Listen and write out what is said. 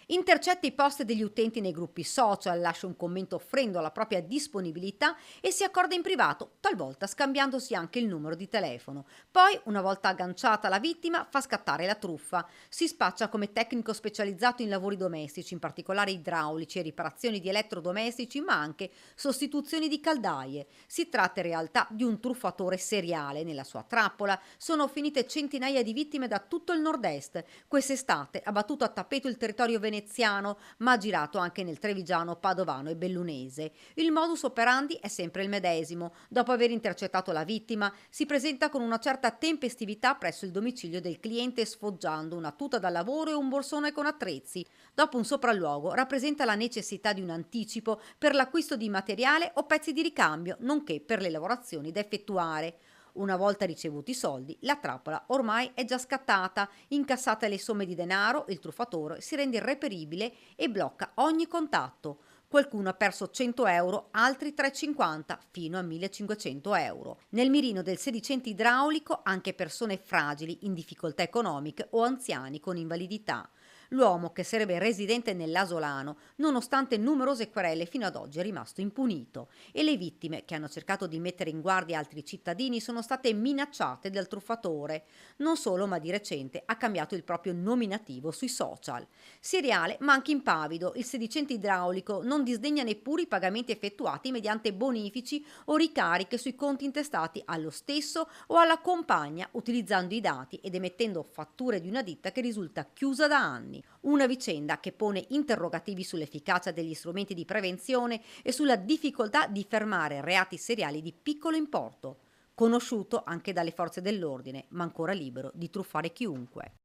Intercetta i post degli utenti nei gruppi social, lascia un commento offrendo la propria disponibilità e si accorda in privato, talvolta scambiandosi anche il numero di telefono. Poi, una volta agganciata la vittima, fa scattare la truffa. Si spaccia come tecnico specializzato in lavori domestici, in particolare idraulici e riparazioni di elettrodomestici, ma anche sostituzioni di caldaie. Si tratta in realtà di un truffatore seriale. Nella sua trappola sono finite centinaia di vittime da tutto il nord-est. Quest'estate ha battuto a tappeto il territorio veneziano, ma ha girato anche nel trevigiano, padovano e bellunese. Il modus operandi è sempre il medesimo. Dopo aver intercettato la vittima, si presenta con una certa tempestività presso il domicilio del cliente sfoggiando una tuta da lavoro e un borsone con attrezzi. Dopo un sopralluogo rappresenta la necessità di un anticipo per l'acquisto di materiale o pezzi di ricambio, nonché per le lavorazioni da effettuare. Una volta ricevuti i soldi, la trappola ormai è già scattata. Incassate le somme di denaro, il truffatore si rende irreperibile e blocca ogni contatto. Qualcuno ha perso 100 euro, altri 350 fino a 1500 euro. Nel mirino del sedicente idraulico anche persone fragili, in difficoltà economiche o anziani con invalidità. L'uomo, che sarebbe residente nell'Asolano, nonostante numerose querele, fino ad oggi è rimasto impunito e le vittime, che hanno cercato di mettere in guardia altri cittadini, sono state minacciate dal truffatore. Non solo, ma di recente ha cambiato il proprio nominativo sui social. Seriale, ma anche impavido, il sedicente idraulico non disdegna neppure i pagamenti effettuati mediante bonifici o ricariche sui conti intestati allo stesso o alla compagna, utilizzando i dati ed emettendo fatture di una ditta che risulta chiusa da anni. Una vicenda che pone interrogativi sull'efficacia degli strumenti di prevenzione e sulla difficoltà di fermare reati seriali di piccolo importo, conosciuto anche dalle forze dell'ordine, ma ancora libero di truffare chiunque.